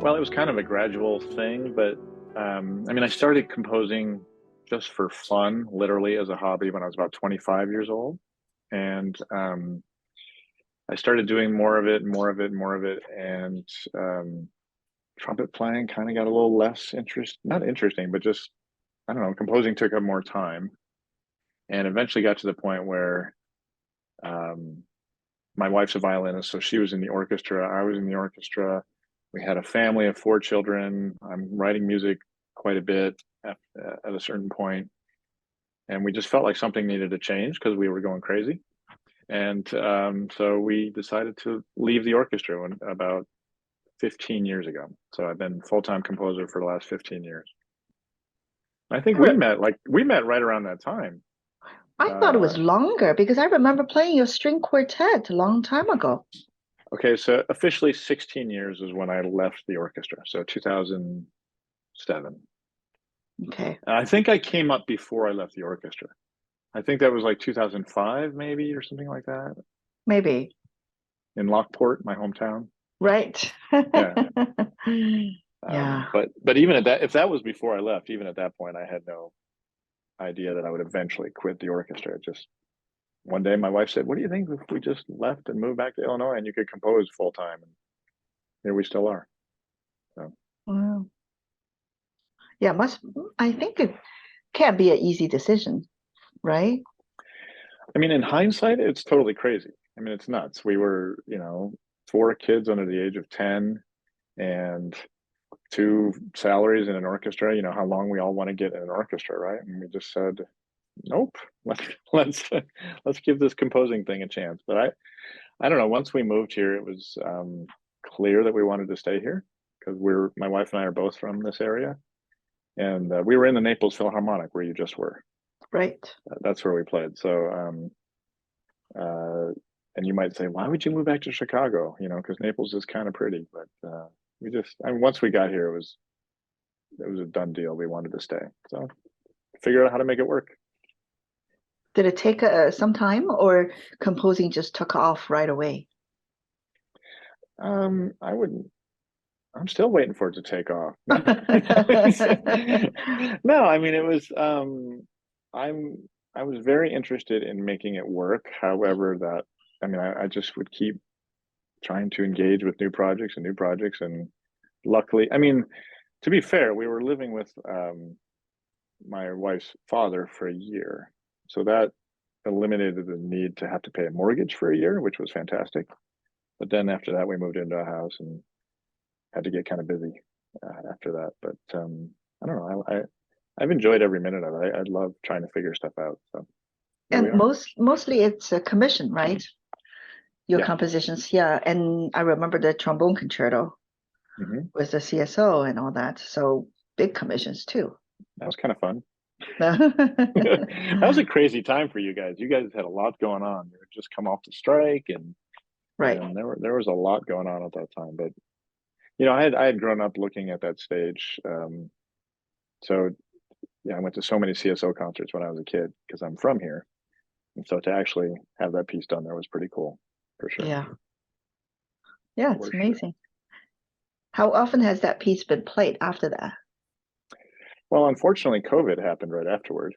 Well, it was kind of a gradual thing, but I mean, I started composing just for fun, literally as a hobby when I was about 25 years old. And I started doing more of it, more of it, more of it. And um, trumpet playing kind of got a little less not interesting, but just, I don't know, composing took up more time and eventually got to the point where um, my wife's a violinist, so she was in the orchestra. I was in the orchestra. We had a family of four children. I'm writing music quite a bit at a certain point, and we just felt like something needed to change because we were going crazy. And so we decided to leave the orchestra about 15 years ago. So I've been full-time composer for the last 15 years. I think I re- we met right around that time. I thought it Uh, was longer because I remember playing your string quartet a long time ago. okay, so officially 16 years is when I left the orchestra. So 2007. Okay, I think I came up before I left the orchestra. I think that was like 2005, maybe, or something like that, maybe. in Lockport, my hometown. Right. Yeah. Yeah. But even at that, if that was before I left, even at that point, I had no idea that I would eventually quit the orchestra. It just one day, my wife said, "What do you think if we just left and moved back to Illinois and you could compose full time?" And here we still are. So, Wow. Yeah, I think it can't be an easy decision, right? I mean, in hindsight, it's totally crazy. I mean, it's nuts. We were, four kids under the age of 10 and two salaries in an orchestra. You know how long we all want to get in an orchestra, right? And we just said, nope, let's let's let's give this composing thing a chance. But I don't know. Once we moved here, it was clear that we wanted to stay here because my wife and I are both from this area, and we were in the Naples Philharmonic where you just were. Right. That's where we played. So and you might say, why would you move back to Chicago? You know, because Naples is kind of pretty. But I mean, once we got here, it was a done deal. We wanted to stay, so figure out how to make it work. Did it take some time or composing just took off right away? I wouldn't. I'm still waiting for it to take off. No, no. I mean, it was. I'm. I was very interested in making it work. However, I mean, I just would keep trying to engage with new projects and new projects, and luckily, I mean, to be fair, we were living with my wife's father for a year, so that eliminated the need to have to pay a mortgage for a year, which was fantastic. But then after that, we moved into a house and had to get kind of busy after that. But I don't know. I've enjoyed every minute of it. I love trying to figure stuff out. So here we And are. mostly it's a commission, right? Your Yeah. compositions, yeah. And I remember the trombone concerto Hmm. with the CSO and all that. So big commissions too. That was kind of fun. That was a crazy time for you guys. You guys had a lot going on. You had just come off the strike, and Right. there was a lot going on at that time. But I had grown up looking at that stage. So yeah, I went to so many CSO concerts when I was a kid because I'm from here, and so to actually have that piece done there was pretty cool, for sure, Yeah. Yeah, it's for sure. amazing. How often has that piece been played after that? Well, unfortunately, COVID happened right afterward,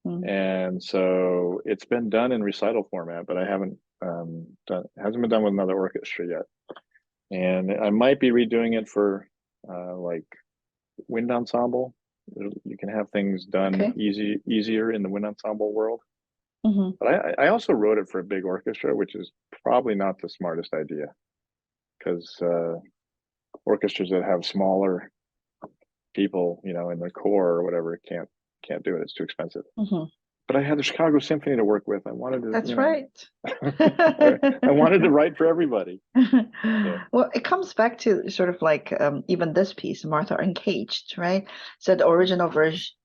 Mm. and so it's been done in recital format, but I haven't done hasn't been done with another orchestra yet. And I might be redoing it for like wind ensemble. You can have things done Okay. easier in the wind ensemble world. Hmm. But I also wrote it for a big orchestra, which is probably not the smartest idea because orchestras that have smaller people, in their core or whatever, can't do it. It's too expensive. Hmm. But I had the Chicago Symphony to work with. I wanted to, That's right. I wanted to write for everybody. So Well, it comes back to sort of like even this piece, Martha Uncaged, right? So the original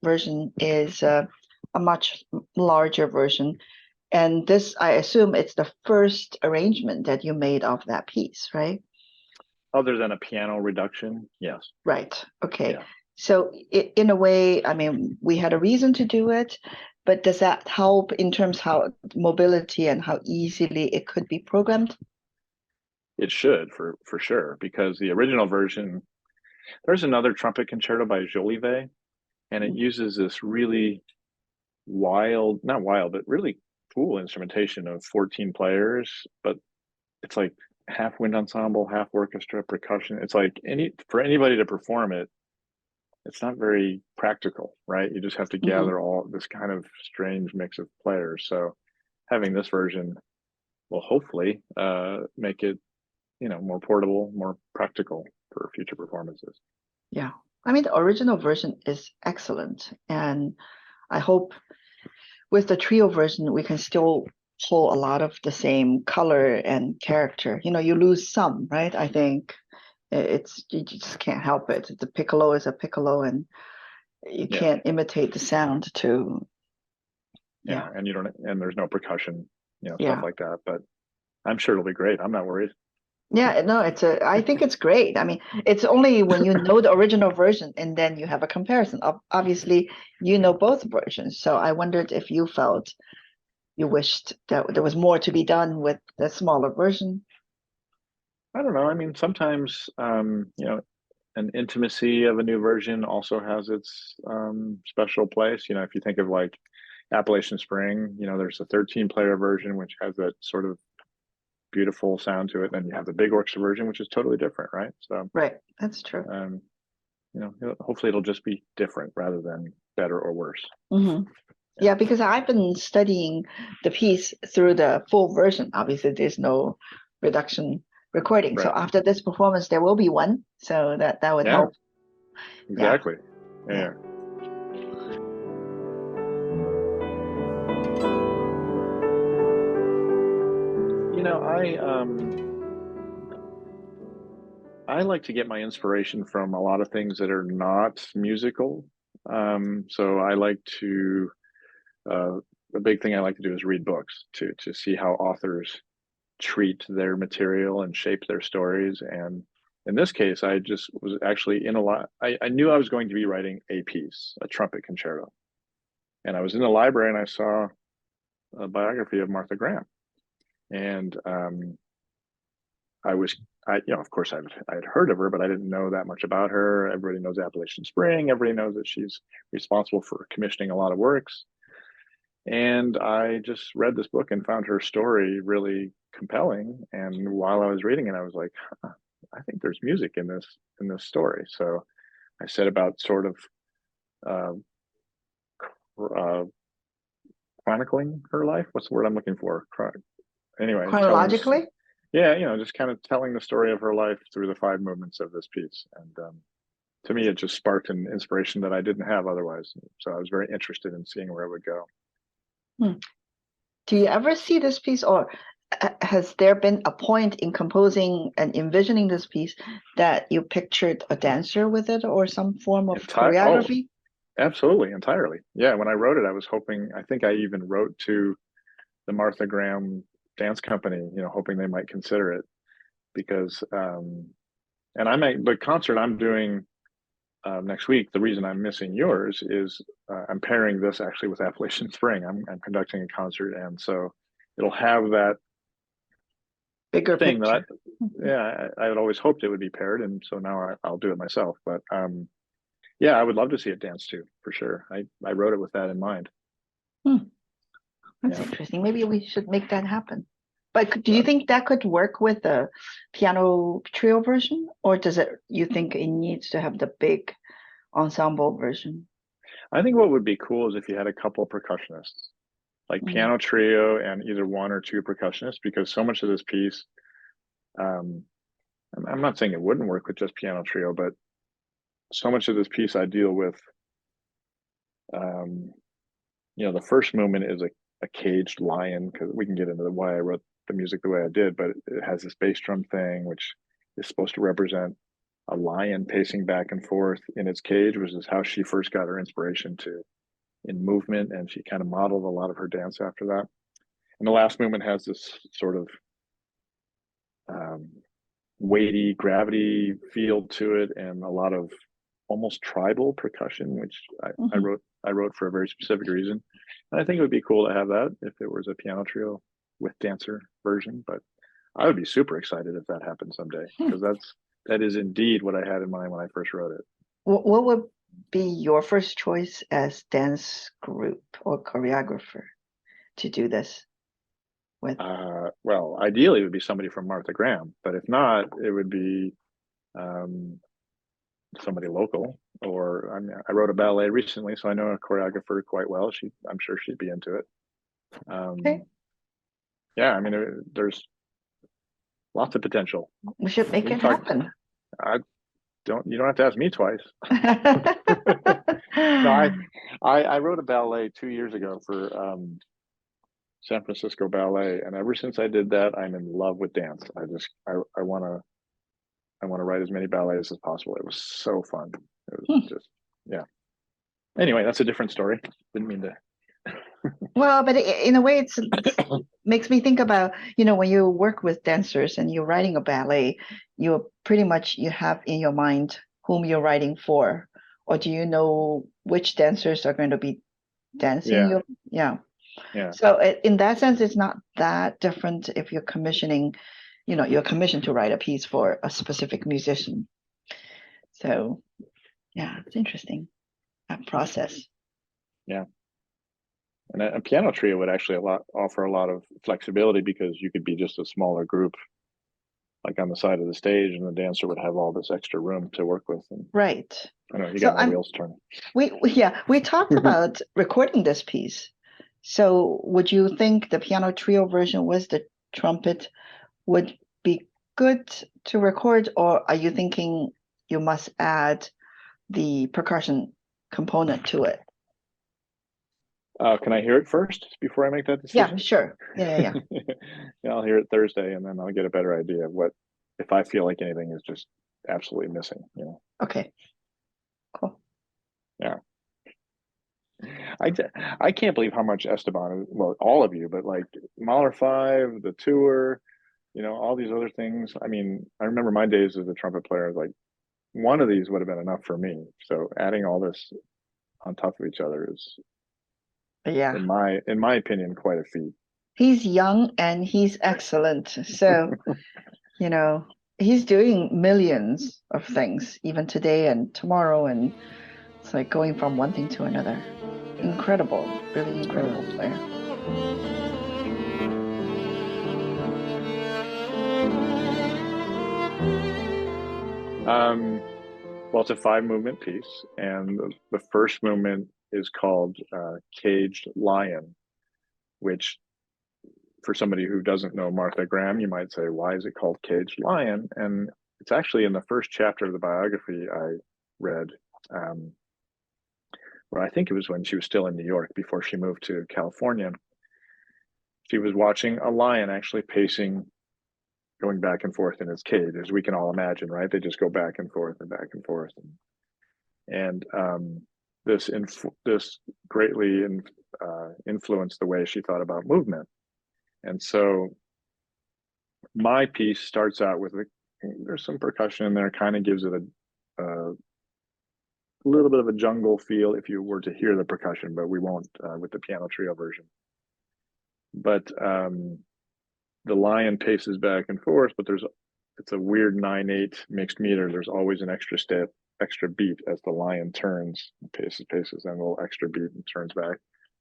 version is a much larger version. And this, I assume it's the first arrangement that you made of that piece, right? other than a piano reduction, yes, Right. Okay. yeah. So in a way, I mean, we had a reason to do it, but does that help in terms how mobility and how easily it could be programmed? it should for sure, because the original version, there's another trumpet concerto by Jolivet, and it uses this really wild, not wild, but really cool instrumentation of 14 players, but it's like half wind ensemble, half orchestra, percussion. It's like for anybody to perform it, it's not very practical, right? You just have to Hmm. gather all this kind of strange mix of players. So having this version will hopefully make it, more portable, more practical for future performances. Yeah. I mean, the original version is excellent. And I hope with the trio version, we can still pull a lot of the same color and character. You lose some, right? I think it's you just can't help it. The piccolo is a piccolo, and you Yeah, can't imitate the sound to, yeah, yeah, and you don't, and there's no percussion, stuff yeah. like that. But I'm sure it'll be great. I'm not worried. Yeah, no, I think it's great. I mean, it's only when you know the original version and then you have a comparison. Obviously, you know both versions. So I wondered if you felt you wished that there was more to be done with the smaller version. I don't know. I mean, sometimes, an intimacy of a new version also has its special place. If you think of like Appalachian Spring, there's a 13 player version, which has that sort of beautiful sound to it. Then you have the big orchestra version, which is totally different, right? So, Right, that's true. um, hopefully it'll just be different rather than better or worse. Hmm. Yeah. Yeah, because I've been studying the piece through the full version. Obviously, there's no reduction recording. So Right. after this performance, there will be one. So that would Yeah, help. Yeah, exactly. yeah. Yeah. You know, I like to get my inspiration from a lot of things that are not musical. So I like to uh, the big thing I like to do is read books to see how authors treat their material and shape their stories. And in this case, I just was actually in a lot. I knew I was going to be writing a piece, a trumpet concerto, and I was in the library and I saw a biography of Martha Graham, and I was, of course, I had heard of her, but I didn't know that much about her. Everybody knows Appalachian Spring. Everybody knows that she's responsible for commissioning a lot of works. And I just read this book and found her story really compelling. And while I was reading it, I was like, huh, I think there's music in this story. So I set about sort of uh, uh, chronicling her life. What's the word I'm looking for? Anyway, telling this, Chronologically? yeah, just kind of telling the story of her life through the five movements of this piece. And to me, it just sparked an inspiration that I didn't have otherwise. So I was very interested in seeing where it would go. Hmm. Do you ever see this piece, or has there been a point in composing and envisioning this piece that you pictured a dancer with it or some form of Oh, choreography? absolutely, entirely. Yeah, when I wrote it, I was hoping, I think I even wrote to the Martha Graham Dance Company, hoping they might consider it because, and the concert I'm doing next week, the reason I'm missing yours is I'm pairing this actually with Appalachian Spring. I'm conducting a concert, and so it'll have that Bigger thing that picture. Mhm. I had always hoped it would be paired, and so now I'll do it myself. But yeah, I would love to see it dance too, for sure. I wrote it with that in mind. Hmm, that's Yeah. interesting. Maybe we should make that happen. But do you Uh, think that could work with the piano trio version, or does it, you think it needs to have the big ensemble version? I think what would be cool is if you had a couple percussionists, like Mm, piano trio and either one or two percussionists, because so much of this piece, um, I'm not saying it wouldn't work with just piano trio, but so much of this piece I deal with, um, the first movement is a caged lion, because we can get into why I wrote the music the way I did, but it has this bass drum thing, which is supposed to represent a lion pacing back and forth in its cage, which is how she first got her inspiration to in movement, and she kind of modeled a lot of her dance after that. And the last movement has this sort of um, weighty gravity feel to it, and a lot of almost tribal percussion, which I mhm. wrote. I wrote for a very specific reason, and I think it would be cool to have that if it was a piano trio with dancer version. But I would be super excited if that happened someday, because that is indeed what I had in mind when I first wrote it. What would be your first choice as dance group or choreographer to do this with? Well, ideally, it would be somebody from Martha Graham, but if not, it would be um, somebody local. Or I mean, I wrote a ballet recently, so I know a choreographer quite well. I'm sure she'd be into it. Okay, Yeah, I mean, there's lots of potential. we should make We can it talk. happen. I you don't have to ask me twice. No, I wrote a ballet 2 years ago for San Francisco Ballet, and ever since I did that, I'm in love with dance. I want to write as many ballets as possible. It was so fun. It was just yeah. Anyway, that's a different story. Didn't mean to. Well, but in a way, it's makes me think about, when you work with dancers and you're writing a ballet, you pretty much you have in your mind whom you're writing for, or do you know which dancers are going to be dancing? Yeah, Yeah. yeah, So in that sense, it's not that different if you're commissioning, you're commissioned to write a piece for a specific musician. So yeah, it's interesting, that process. yeah. And a piano trio would actually offer a lot of flexibility because you could be just a smaller group, like on the side of the stage, and the dancer would have all this extra room to work with. And Right. I know you So got my wheels turning. we talked about recording this piece. So would you think the piano trio version with the trumpet would be good to record, or are you thinking you must add the percussion component to it? Can I hear it first before I make that Yeah, decision? sure. Yeah. Yeah, I'll hear it Thursday, and then I'll get a better idea of what if I feel like anything is just absolutely missing. Okay, cool. Yeah. I, I can't believe how much Esteban, well, all of you, but like Mahler 5, the tour, all these other things. I mean, I remember my days as a trumpet player, like one of these would have been enough for me. So adding all this on top of each other is, Yeah, in my opinion, quite a feat. he's young and he's excellent. So, you know, he's doing millions of things even today and tomorrow, and it's like going from one thing to another. Yeah. Incredible, really Yeah. incredible player. Um, well, it's a 5 movement piece, and the first movement is called Caged Lion, which for somebody who doesn't know Martha Graham, you might say, why is it called Caged Lion? And it's actually in the first chapter of the biography I read, um, where I think it was when she was still in New York before she moved to California. She was watching a lion actually pacing, going back and forth in its cage, as we can all imagine, right? They just go back and forth and back and forth. And this greatly influenced the way she thought about movement. And so my piece starts out with there's some percussion in there, kind of gives it a little bit of a jungle feel if you were to hear the percussion, but we won't with the piano trio version. But the lion paces back and forth, but it's a weird 9/8 mixed meter. There's always an extra step, extra beat as the lion turns, paces, and a little extra beat and turns back.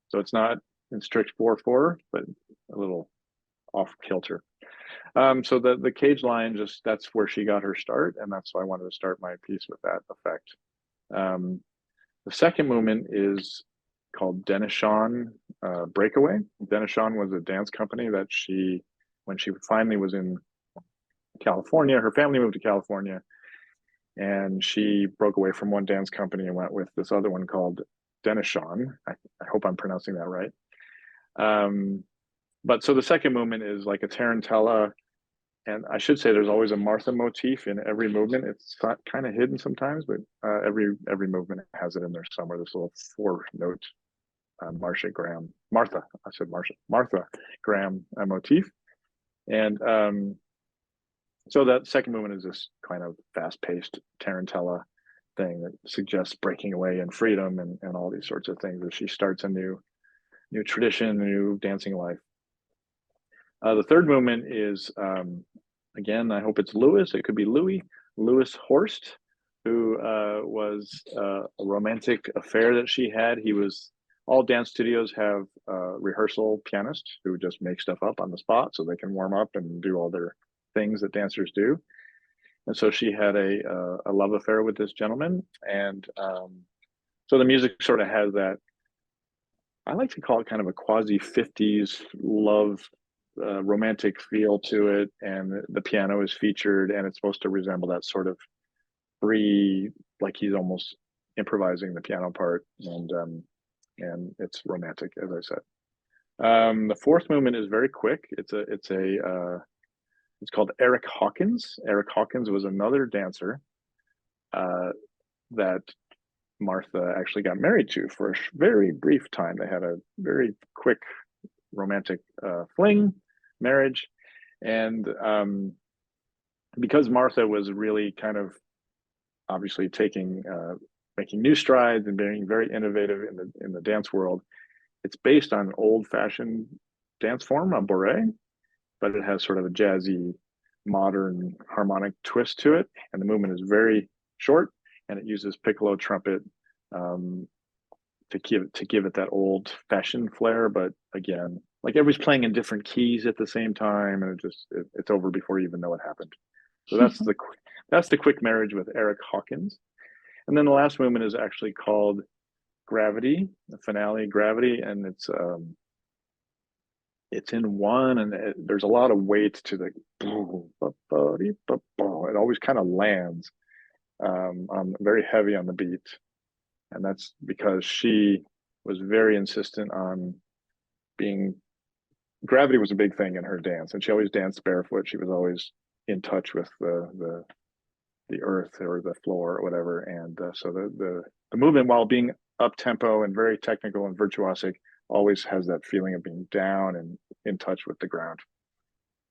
So it's not in strict 4/4, but a little off kilter. So the cage lion, that's where she got her start, and that's why I wanted to start my piece with that effect. Um, the second movement is called Denishan Breakaway. Denishan was a dance company that when she finally was in California, her family moved to California, and she broke away from one dance company and went with this other one called Denishan. I hope I'm pronouncing that right. But so the second movement is like a tarantella, and I should say there's always a Martha motif in every movement. It's kind of hidden sometimes, but every movement has it in there somewhere. This little 4-note Martha. I said Martha Graham motif, and so that second movement is this kind of fast-paced tarantella thing that suggests breaking away and freedom and all these sorts of things as she starts a new tradition, a new dancing life. The third movement is, again, I hope it's Louis. It could be Louis Horst, who was a romantic affair that she had. All dance studios have rehearsal pianists who just make stuff up on the spot so they can warm up and do all their things that dancers do. And so she had a love affair with this gentleman. And so the music sort of has that, I like to call it kind of a quasi 50s love romantic feel to it, and the piano is featured, and it's supposed to resemble that sort of free, like he's almost improvising the piano part, and it's romantic, as I said. The fourth movement is very quick. It's called Eric Hawkins. Eric Hawkins was another dancer uh, that Martha actually got married to for a very brief time. They had a very quick romantic fling marriage, and because Martha was really kind of obviously making new strides and being very innovative in the dance world. It's based on an old fashioned dance form, a bourrée, but it has sort of a jazzy, modern harmonic twist to it. And the movement is very short, and it uses piccolo trumpet um, to give it that old fashioned flair. But again, like everybody's playing in different keys at the same time, and it's over before you even know what happened. So that's the quick marriage with Eric Hawkins. And then the last movement is actually called Gravity, the finale Gravity, and it's in one, and there's a lot of weight to the. It always kind of lands on very heavy on the beat, and that's because she was very insistent on being. Gravity was a big thing in her dance, and she always danced barefoot. She was always in touch with the earth or the floor or whatever, and so the movement, while being up tempo and very technical and virtuosic, always has that feeling of being down and in touch with the ground.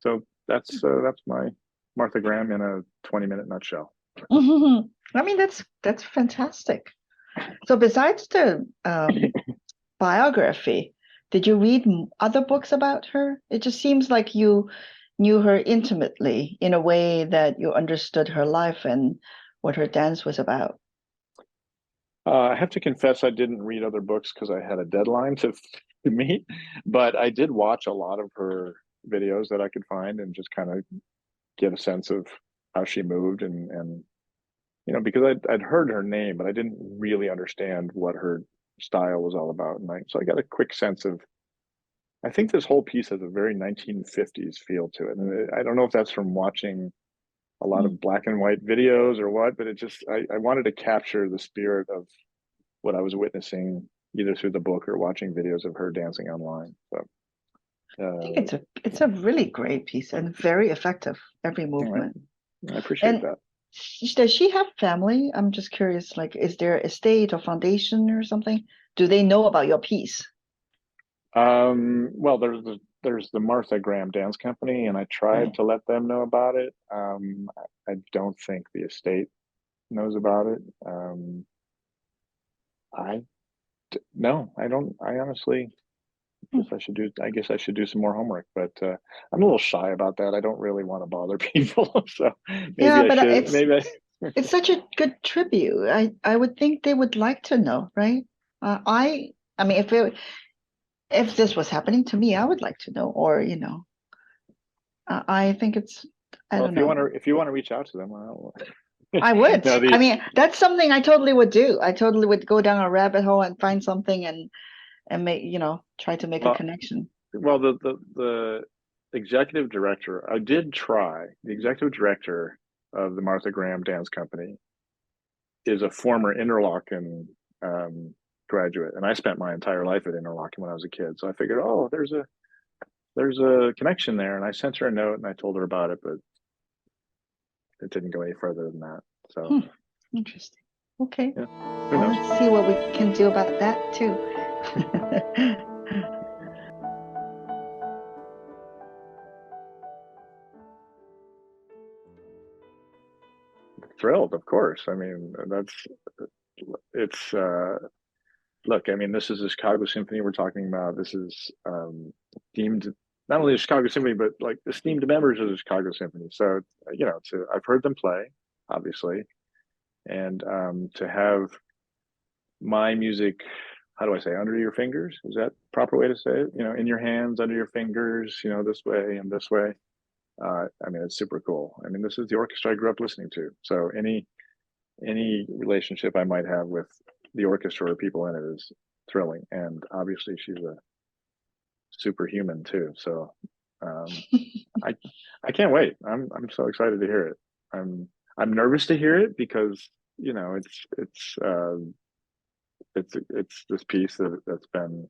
So that's my Martha Graham in a 20-minute nutshell. I mean, that's fantastic. So besides the biography, did you read other books about her? It just seems like you knew her intimately in a way that you understood her life and what her dance was about. I have to confess, I didn't read other books because I had a deadline to meet, but I did watch a lot of her videos that I could find and just kind of get a sense of how she moved, and because I'd heard her name, but I didn't really understand what her style was all about, and so I got a quick sense of. I think this whole piece has a very 1950s feel to it, and I don't know if that's from watching a lot Mm. of black and white videos or what, but I wanted to capture the spirit of what I was witnessing either through the book or watching videos of her dancing online. So I think uh, it's a really great piece and very effective, every anyway, movement. I appreciate And that. does she have family? I'm just curious, like, is there estate or foundation or something? Do they know about your piece? Well, there's the Martha Graham Dance Company, and I tried Right. to let them know about it. I don't think the estate knows about it. I no, I don't. I honestly Hmm. I guess I should do some more homework, but I'm a little shy about that. I don't really want to bother people, so maybe Yeah, I but should. Maybe I. it's such a good tribute. I would think they would like to know, right? I mean, if this was happening to me, I would like to know, or I think it's I Well, don't know. if you want to reach out to them, I would. no, I the mean, that's something I totally would do. I totally would go down a rabbit hole and find something and make, try to make a well, connection. the executive director. I did try. The executive director of the Martha Graham Dance Company is a former Interlochen graduate, and I spent my entire life at Interlochen when I was a kid. So I figured, oh, there's a connection there, and I sent her a note and I told her about it, but it didn't go any further than that. So Hmm, interesting. Okay. yeah, who Well, knows? let's see what we can do about that too. Thrilled, of course. I mean, it's look. I mean, this is the Chicago Symphony we're talking about. This is deemed not only the Chicago Symphony, but like esteemed members of the Chicago Symphony. So, I've heard them play, obviously, and to have my music, how do I say, under your fingers? Is that the proper way to say it? In your hands, under your fingers, this way and this way. It's super cool. This is the orchestra I grew up listening to. So any relationship I might have with the orchestra or people in it is thrilling. And obviously, she's a superhuman too. So I I can't wait. I'm so excited to hear it. I'm nervous to hear it because it's this piece that's been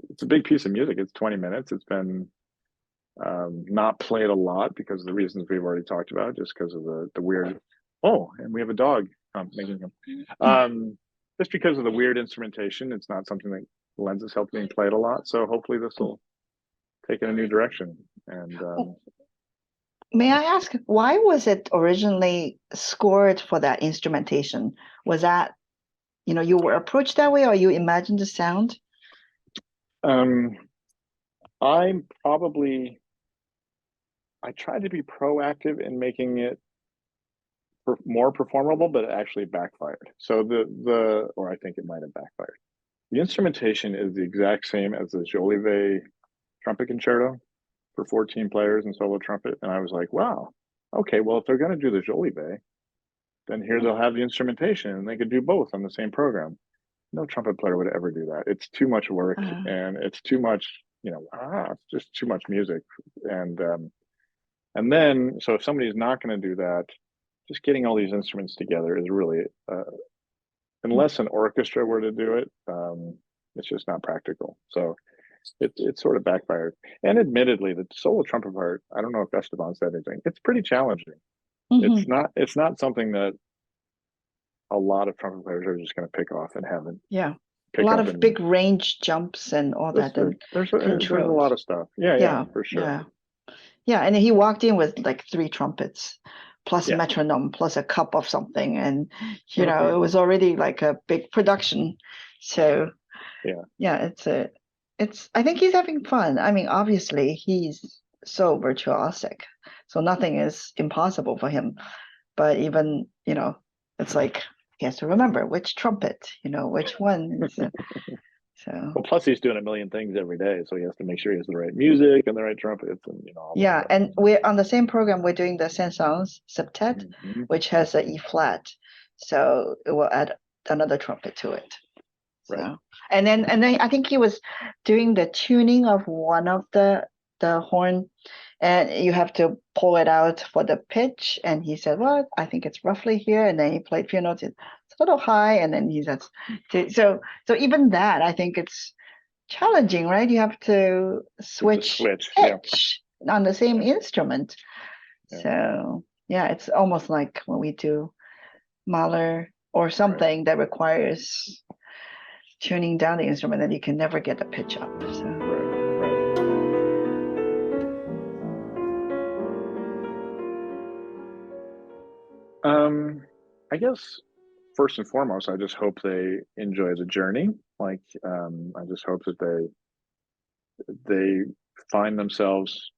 it's a big piece of music. It's 20 minutes. It's been not played a lot because of the reasons we've already talked about, just because of the weird. Oh, and we have a dog making him. Just because of the weird instrumentation, it's not something that lends itself to being played a lot. So hopefully this will take in a new direction. And May I ask, why was it originally scored for that instrumentation? Was that, you were approached that way, or you imagined the sound? I'm probably I tried to be proactive in making it more performable, but it actually backfired. So or I think it might have backfired. The instrumentation is the exact same as the Jolivet trumpet concerto for 14 players and solo trumpet. And I was like, wow, okay, well, if they're going to do the Jolivet, then here they'll have the instrumentation and they could do both on the same program. No trumpet player would ever do that. It's too much work and it's too much, it's just too much music. And then, so if somebody's not going to do that, just getting all these instruments together is really, unless an orchestra were to do it, it's just not practical. So it sort of backfired. And admittedly, the solo trumpet part, I don't know if Esteban said anything. It's pretty challenging. It's not something that a lot of trumpet players are just going to pick off and have it. Yeah. A lot of big range jumps and all that. There's a lot of stuff. Yeah, for sure. Yeah, and he walked in with like 3 trumpets, plus a metronome, plus a cup of something, and it was already like a big production. So yeah, it's. I think he's having fun. Obviously he's so virtuosic, so nothing is impossible for him. But even it's like he has to remember which trumpet, which one. So well, plus he's doing a million things every day, so he has to make sure he has the right music and the right trumpets, and all yeah. And we're on the same program. We're doing the Saint-Saëns septet, which has an E flat, so it will add another trumpet to it. So, right. And then I think he was doing the tuning of one of the horn, and you have to pull it out for the pitch. And he said, "Well, I think it's roughly here." And then he played a few notes. It's a little high, and then he said, "So even that, I think it's challenging, right? You have to switch pitch on the same instrument." Yeah. So yeah, it's almost like when we do Mahler or something that requires tuning down the instrument, and you can never get the pitch up. So. I guess first and foremost, I just hope they enjoy the journey. Like, I just hope that they find themselves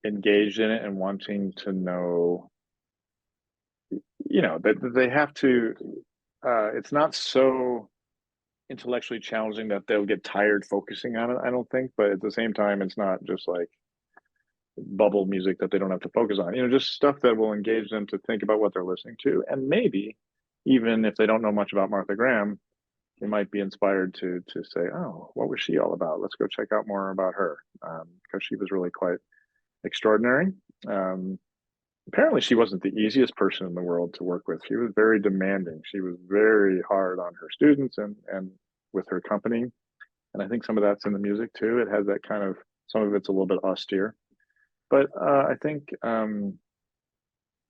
engaged in it and wanting to know, that they have to. It's not so intellectually challenging that they'll get tired focusing on it, I don't think. But at the same time, it's not just like bubble music that they don't have to focus on, just stuff that will engage them to think about what they're listening to. And maybe even if they don't know much about Martha Graham, they might be inspired to say, oh, what was she all about? Let's go check out more about her, because she was really quite extraordinary. Apparently she wasn't the easiest person in the world to work with. She was very demanding. She was very hard on her students and with her company. And I think some of that's in the music too. It has that kind of, some of it's a little bit austere. But I think,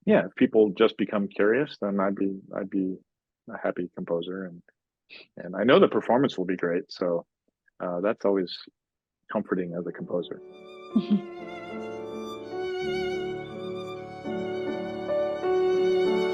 if people just become curious, then I'd be a happy composer, and I know the performance will be great. So that's always comforting as a composer.